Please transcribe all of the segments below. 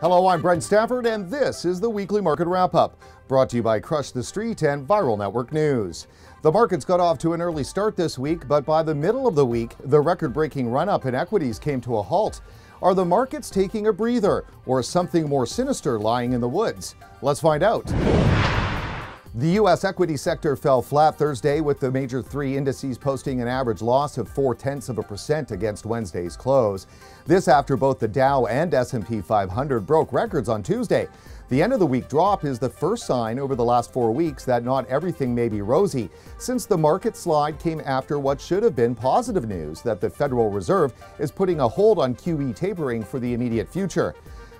Hello, I'm Brent Stafford, and this is the weekly market wrap-up, brought to you by Crush the Street and Viral Network News. The markets got off to an early start this week, but by the middle of the week, the record-breaking run-up in equities came to a halt. Are the markets taking a breather, or something more sinister lying in the woods? Let's find out. The U.S. equity sector fell flat Thursday, with the major three indices posting an average loss of 0.4% against Wednesday's close. This after both the Dow and S&P 500 broke records on Tuesday. The end of the week drop is the first sign over the last 4 weeks that not everything may be rosy, since the market slide came after what should have been positive news that the Federal Reserve is putting a hold on QE tapering for the immediate future.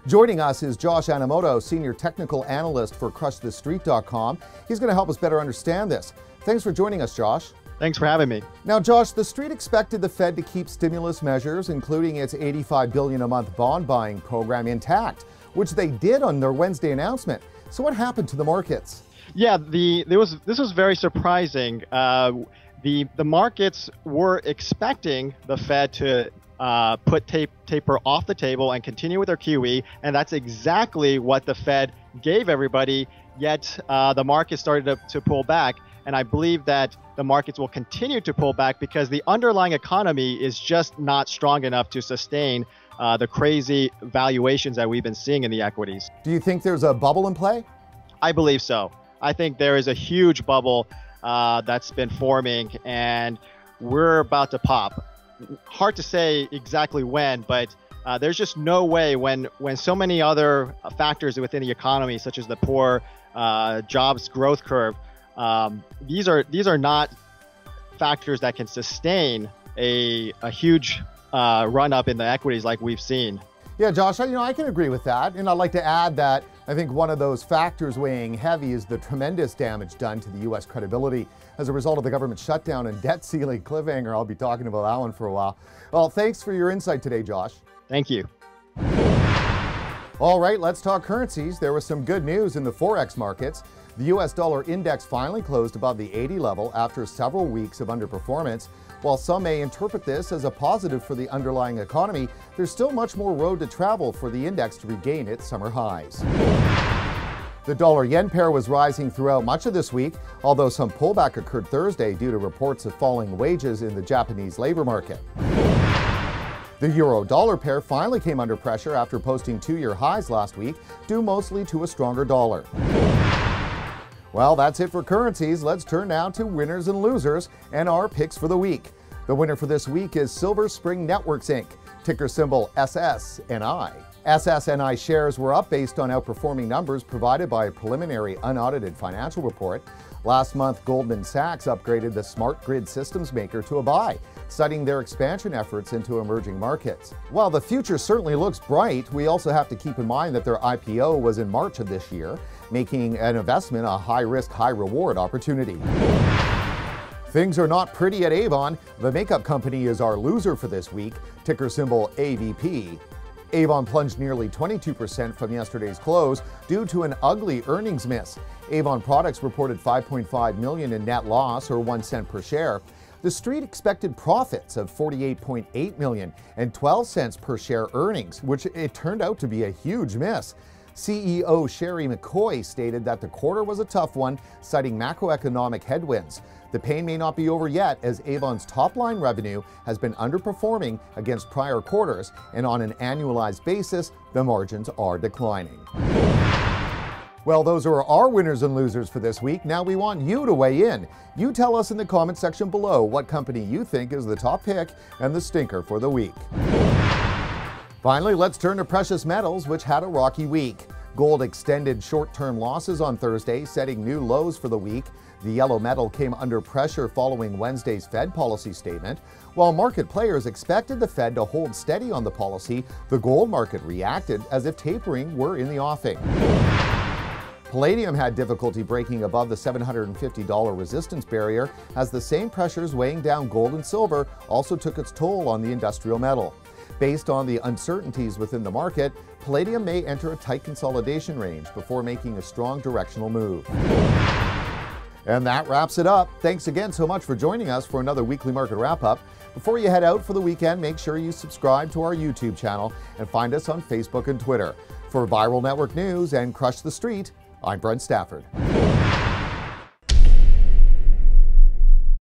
Joining us is Josh Animoto, Senior Technical Analyst for CrushTheStreet.com. He's going to help us better understand this. Thanks for joining us, Josh. Thanks for having me. Now, Josh, the Street expected the Fed to keep stimulus measures, including its $85 billion a month bond buying program, intact, which they did on their Wednesday announcement. So what happened to the markets? Yeah, this was very surprising. The markets were expecting the Fed to put taper off the table and continue with their QE, and that's exactly what the Fed gave everybody, yet the market started to pull back. And I believe that the markets will continue to pull back because the underlying economy is just not strong enough to sustain the crazy valuations that we've been seeing in the equities. Do you think there's a bubble in play? I believe so. I think there is a huge bubble that's been forming, and we're about to pop. Hard to say exactly when, but there's just no way when so many other factors within the economy, such as the poor jobs growth curve, these are not factors that can sustain a huge run up in the equities like we've seen. Yeah, Josh, I can agree with that. And I'd like to add that I think one of those factors weighing heavy is the tremendous damage done to the U.S. credibility as a result of the government shutdown and debt ceiling cliffhanger. I'll be talking about that one for a while. Well, thanks for your insight today, Josh. Thank you. All right, let's talk currencies. There was some good news in the Forex markets. The U.S. dollar index finally closed above the 80 level after several weeks of underperformance. While some may interpret this as a positive for the underlying economy, there's still much more road to travel for the index to regain its summer highs. The dollar-yen pair was rising throughout much of this week, although some pullback occurred Thursday due to reports of falling wages in the Japanese labor market. The euro-dollar pair finally came under pressure after posting two-year highs last week, due mostly to a stronger dollar. Well, that's it for currencies. Let's turn now to winners and losers and our picks for the week. The winner for this week is Silver Spring Networks, Inc., ticker symbol SSNI. SSNI shares were up based on outperforming numbers provided by a preliminary unaudited financial report. Last month, Goldman Sachs upgraded the smart grid systems maker to a buy, citing their expansion efforts into emerging markets. While the future certainly looks bright, we also have to keep in mind that their IPO was in March of this year, making an investment a high-risk, high-reward opportunity. Things are not pretty at Avon. The makeup company is our loser for this week, ticker symbol AVP. Avon plunged nearly 22% from yesterday's close due to an ugly earnings miss. Avon Products reported $5.5 million in net loss, or 1 cent per share. The Street expected profits of $48.8 million and 12 cents per share earnings, which it turned out to be a huge miss. CEO Sherry McCoy stated that the quarter was a tough one, citing macroeconomic headwinds. The pain may not be over yet, as Avon's top-line revenue has been underperforming against prior quarters, and on an annualized basis, the margins are declining. Well, those are our winners and losers for this week. Now we want you to weigh in. You tell us in the comment section below what company you think is the top pick and the stinker for the week. Finally, let's turn to precious metals, which had a rocky week. Gold extended short-term losses on Thursday, setting new lows for the week. The yellow metal came under pressure following Wednesday's Fed policy statement. While market players expected the Fed to hold steady on the policy, the gold market reacted as if tapering were in the offing. Palladium had difficulty breaking above the $750 resistance barrier, as the same pressures weighing down gold and silver also took its toll on the industrial metal. Based on the uncertainties within the market, Palladium may enter a tight consolidation range before making a strong directional move. And that wraps it up. Thanks again so much for joining us for another weekly market wrap-up. Before you head out for the weekend, make sure you subscribe to our YouTube channel and find us on Facebook and Twitter. For Viral Network News and Crush the Street, I'm Brent Stafford.